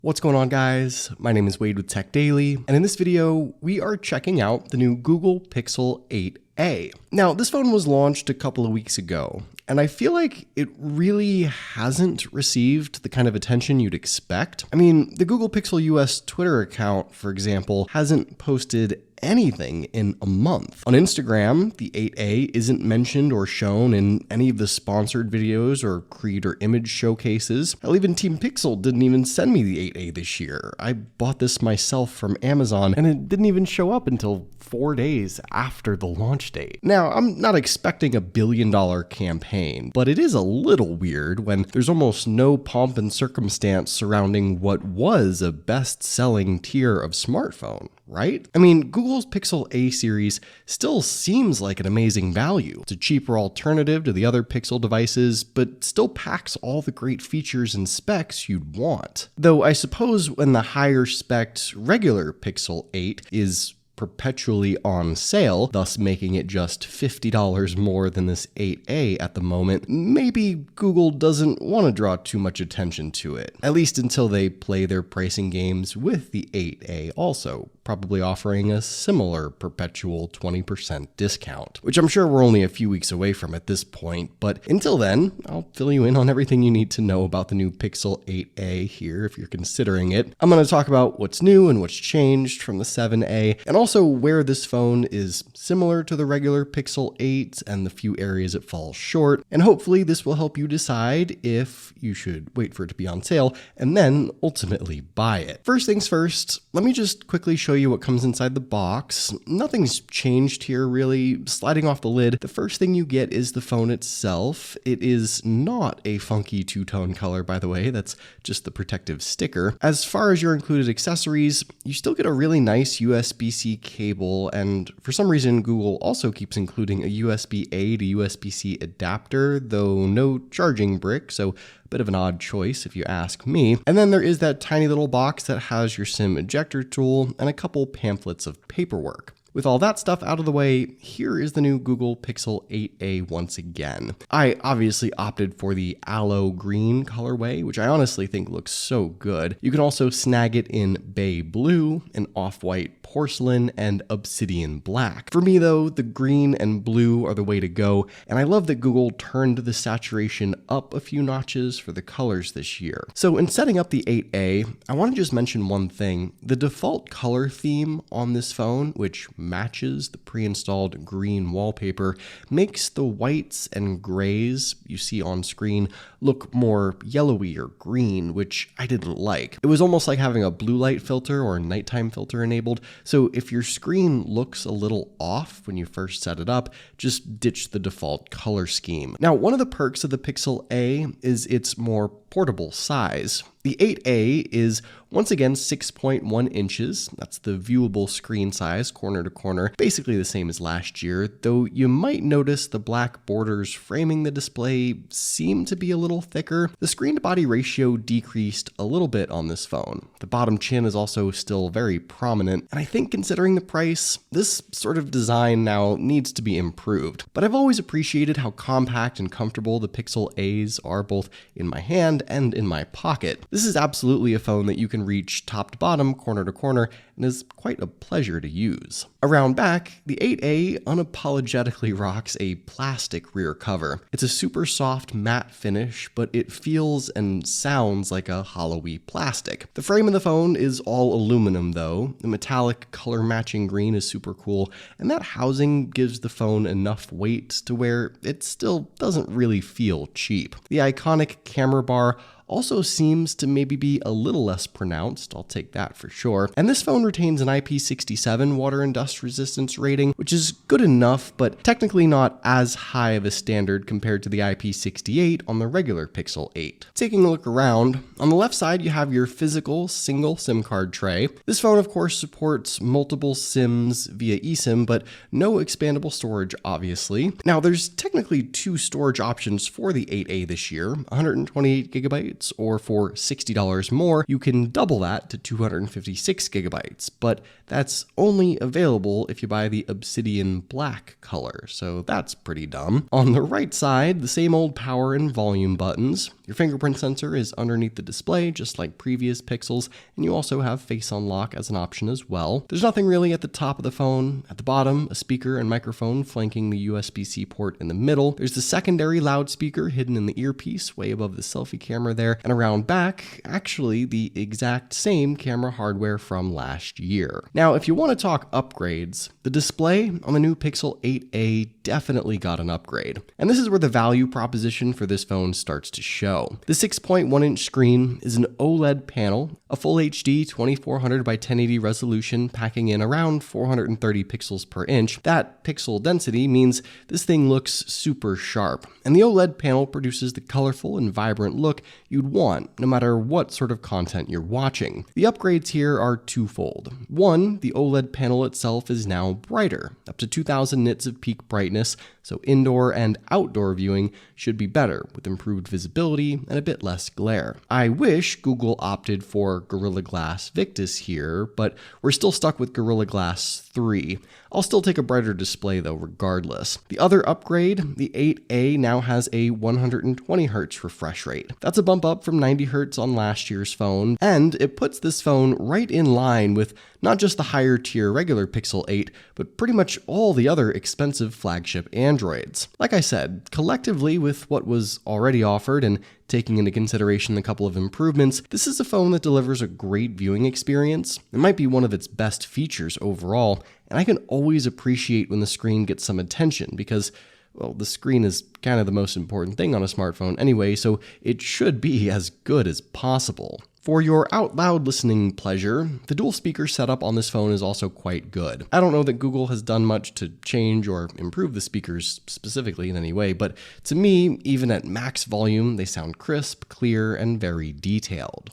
What's going on, guys? My name is Wade with TechDaily, and in this video, we are checking out the new Google Pixel 8a. Now, this phone was launched a couple of weeks ago, and I feel like it really hasn't received the kind of attention you'd expect. I mean, the Google Pixel US Twitter account, for example, hasn't posted anything in a month. On Instagram, the 8A isn't mentioned or shown in any of the sponsored videos or creator image showcases. Hell, even Team Pixel didn't even send me the 8A this year. I bought this myself from Amazon, and it didn't even show up until 4 days after the launch date. Now, I'm not expecting a billion-dollar campaign, but it is a little weird when there's almost no pomp and circumstance surrounding what was a best-selling tier of smartphone, right? I mean, Google's Pixel A series still seems like an amazing value. It's a cheaper alternative to the other Pixel devices, but still packs all the great features and specs you'd want. Though I suppose when the higher spec regular Pixel 8 is perpetually on sale, thus making it just $50 more than this 8A at the moment, maybe Google doesn't want to draw too much attention to it, at least until they play their pricing games with the 8A also, probably offering a similar perpetual 20% discount, which I'm sure we're only a few weeks away from at this point, but until then, I'll fill you in on everything you need to know about the new Pixel 8A here if you're considering it. I'm going to talk about what's new and what's changed from the 7A, and also where this phone is similar to the regular Pixel 8 and the few areas it falls short, and hopefully this will help you decide if you should wait for it to be on sale and then ultimately buy it. First things first, let me just quickly show you what comes inside the box. Nothing's changed here really. Sliding off the lid, the first thing you get is the phone itself. It is not a funky two-tone color, by the way. That's just the protective sticker. As far as your included accessories, you still get a really nice USB-C cable, and for some reason Google also keeps including a USB-A to USB-C adapter, though no charging brick, so bit of an odd choice if you ask me. And then there is that tiny little box that has your SIM ejector tool and a couple pamphlets of paperwork. With all that stuff out of the way, here is the new Google Pixel 8a once again. I obviously opted for the Aloe green colorway, which I honestly think looks so good. You can also snag it in bay blue, an off-white porcelain, and obsidian black. For me though, the green and blue are the way to go, and I love that Google turned the saturation up a few notches for the colors this year. So in setting up the 8a, I want to just mention one thing. The default color theme on this phone, which matches the pre-installed green wallpaper, makes the whites and grays you see on screen look more yellowy or green, which I didn't like. It was almost like having a blue light filter or nighttime filter enabled, so if your screen looks a little off when you first set it up, just ditch the default color scheme. Now, one of the perks of the Pixel A is its more portable size. The 8A is once again 6.1 inches. That's the viewable screen size, corner to corner, basically the same as last year, though you might notice the black borders framing the display seem to be a little thicker. The screen to body ratio decreased a little bit on this phone. The bottom chin is also still very prominent, and I think considering the price, this sort of design now needs to be improved. But I've always appreciated how compact and comfortable the Pixel A's are both in my hand and in my pocket. This is absolutely a phone that you can reach top to bottom, corner to corner, and is quite a pleasure to use. Around back, the 8A unapologetically rocks a plastic rear cover. It's a super soft matte finish, but it feels and sounds like a hollowy plastic. The frame of the phone is all aluminum though. The metallic color matching green is super cool, and that housing gives the phone enough weight to where it still doesn't really feel cheap. The iconic camera bar also seems to maybe be a little less pronounced, I'll take that for sure. And this phone retains an IP67 water and dust resistance rating, which is good enough, but technically not as high of a standard compared to the IP68 on the regular Pixel 8. Taking a look around, on the left side you have your physical single SIM card tray. This phone of course supports multiple SIMs via eSIM, but no expandable storage obviously. Now there's technically two storage options for the 8A this year, 128GB gigabytes, or for $60 more, you can double that to 256 gigabytes, but that's only available if you buy the Obsidian Black color, so that's pretty dumb. On the right side, the same old power and volume buttons. Your fingerprint sensor is underneath the display, just like previous Pixels, and you also have Face Unlock as an option as well. There's nothing really at the top of the phone. At the bottom, a speaker and microphone flanking the USB-C port in the middle. There's the secondary loudspeaker hidden in the earpiece, way above the selfie camera there, and around back, actually the exact same camera hardware from last year. Now, if you want to talk upgrades, the display on the new Pixel 8a definitely got an upgrade. And this is where the value proposition for this phone starts to show. The 6.1-inch screen is an OLED panel, a full HD 2400 by 1080 resolution packing in around 430 pixels per inch. That pixel density means this thing looks super sharp, and the OLED panel produces the colorful and vibrant look you'd want no matter what sort of content you're watching. The upgrades here are twofold. One, the OLED panel itself is now brighter, up to 2000 nits of peak brightness, so indoor and outdoor viewing should be better with improved visibility and a bit less glare. I wish Google opted for Gorilla Glass Victus here, but we're still stuck with Gorilla Glass 3. I'll still take a brighter display though regardless. The other upgrade, the 8A now has a 120Hz refresh rate. That's a bump up from 90Hz on last year's phone, and it puts this phone right in line with not just the higher tier regular Pixel 8, but pretty much all the other expensive flagship Androids. Like I said, collectively with what was already offered and taking into consideration a couple of improvements, this is a phone that delivers a great viewing experience. It might be one of its best features overall, and I can always appreciate when the screen gets some attention because, well, the screen is kind of the most important thing on a smartphone anyway, so it should be as good as possible. For your out loud listening pleasure, the dual speaker setup on this phone is also quite good. I don't know that Google has done much to change or improve the speakers specifically in any way, but to me, even at max volume, they sound crisp, clear, and very detailed.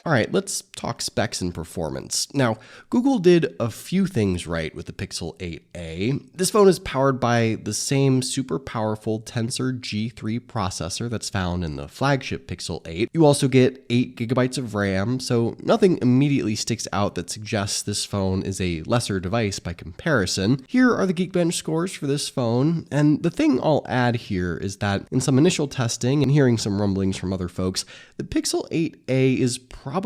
All right, let's talk specs and performance. Now, Google did a few things right with the Pixel 8a. This phone is powered by the same super powerful Tensor G3 processor that's found in the flagship Pixel 8. You also get 8 gigabytes of RAM, so nothing immediately sticks out that suggests this phone is a lesser device by comparison. Here are the Geekbench scores for this phone, and the thing I'll add here is that in some initial testing and hearing some rumblings from other folks, the Pixel 8a is probably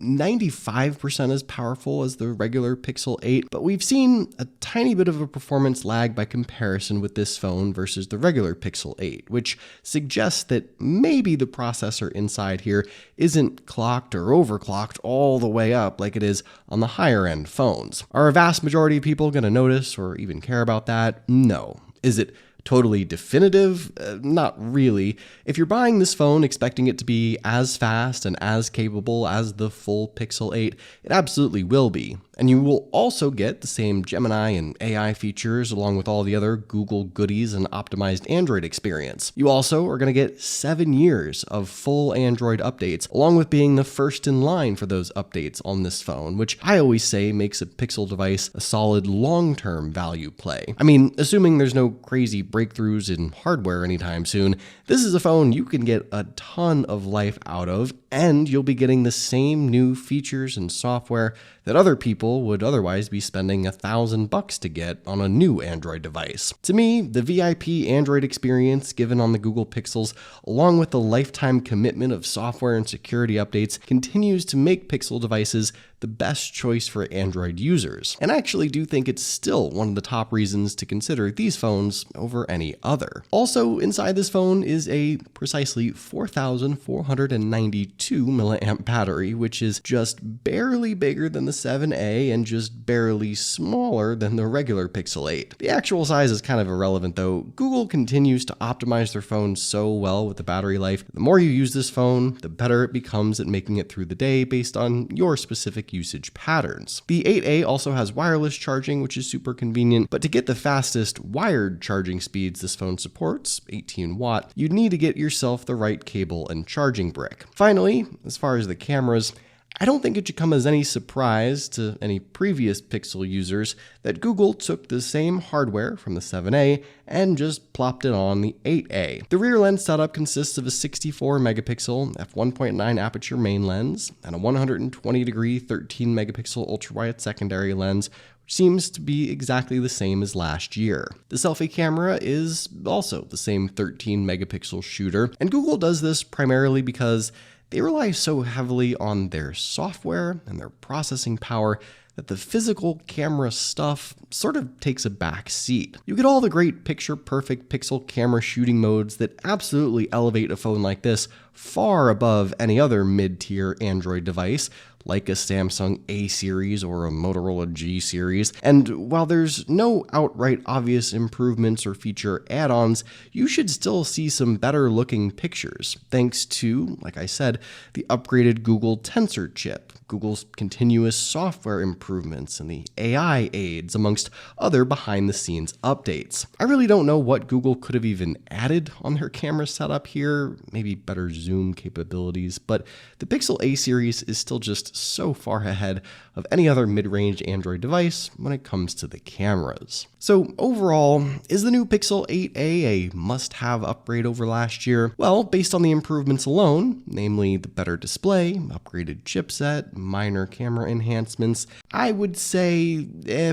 95% as powerful as the regular Pixel 8, but we've seen a tiny bit of a performance lag by comparison with this phone versus the regular Pixel 8, which suggests that maybe the processor inside here isn't clocked or overclocked all the way up like it is on the higher end phones. Are a vast majority of people going to notice or even care about that? No. Is it totally definitive? Not really. If you're buying this phone expecting it to be as fast and as capable as the full Pixel 8, it absolutely will be. And you will also get the same Gemini and AI features along with all the other Google goodies and optimized Android experience. You also are going to get 7 years of full Android updates, along with being the first in line for those updates on this phone, which I always say makes a Pixel device a solid long-term value play. I mean, assuming there's no crazy breakthroughs in hardware anytime soon, this is a phone you can get a ton of life out of, and you'll be getting the same new features and software that other people would otherwise be spending $1,000 to get on a new Android device. To me, the VIP Android experience given on the Google Pixels, along with the lifetime commitment of software and security updates, continues to make Pixel devices the best choice for Android users. And I actually do think it's still one of the top reasons to consider these phones over any other. Also inside this phone is a precisely 4,492 milliamp battery, which is just barely bigger than the 7a and just barely smaller than the regular Pixel 8. The actual size is kind of irrelevant though. Google continues to optimize their phones so well with the battery life. The more you use this phone, the better it becomes at making it through the day based on your specific specific usage patterns. The 8A also has wireless charging, which is super convenient, but to get the fastest wired charging speeds this phone supports, 18 watt, you'd need to get yourself the right cable and charging brick. Finally, as far as the cameras, I don't think it should come as any surprise to any previous Pixel users that Google took the same hardware from the 7A and just plopped it on the 8A. The rear lens setup consists of a 64 megapixel f1.9 aperture main lens and a 120 degree 13 megapixel ultrawide secondary lens, which seems to be exactly the same as last year. The selfie camera is also the same 13 megapixel shooter, and Google does this primarily because they rely so heavily on their software and their processing power that the physical camera stuff sort of takes a back seat. You get all the great picture-perfect Pixel camera shooting modes that absolutely elevate a phone like this far above any other mid-tier Android device, like a Samsung A series or a Motorola G series. And while there's no outright obvious improvements or feature add-ons, you should still see some better looking pictures, thanks to, like I said, the upgraded Google Tensor chip, Google's continuous software improvements, and the AI aids, amongst other behind-the-scenes updates. I really don't know what Google could have even added on their camera setup here, maybe better zoom capabilities, but the Pixel A series is still just so far ahead of any other mid-range Android device when it comes to the cameras. So overall, is the new Pixel 8A a must-have upgrade over last year? Well, based on the improvements alone, namely the better display, upgraded chipset, minor camera enhancements, I would say,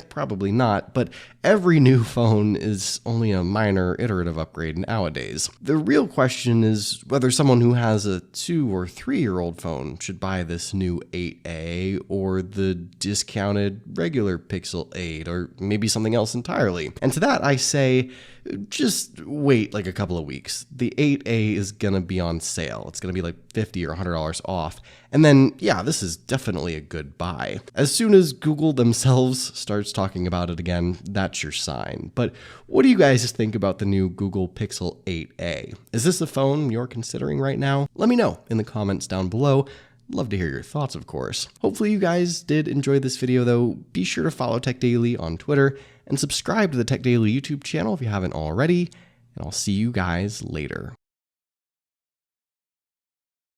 probably not, but every new phone is only a minor iterative upgrade nowadays. The real question is whether someone who has a 2 or 3-year-old phone should buy this new 8A or the discounted regular Pixel 8 or maybe something else entirely. And to that I say, just wait like a couple of weeks. The 8A is gonna be on sale. It's gonna be like $50 or $100 off. And then, yeah, this is definitely a good buy. As soon as Google themselves starts talking about it again, that's your sign. But what do you guys think about the new Google Pixel 8A? Is this a phone you're considering right now? Let me know in the comments down below. Love to hear your thoughts, of course. Hopefully you guys did enjoy this video though. Be sure to follow TechDaily on Twitter and subscribe to the TechDaily YouTube channel if you haven't already, and I'll see you guys later.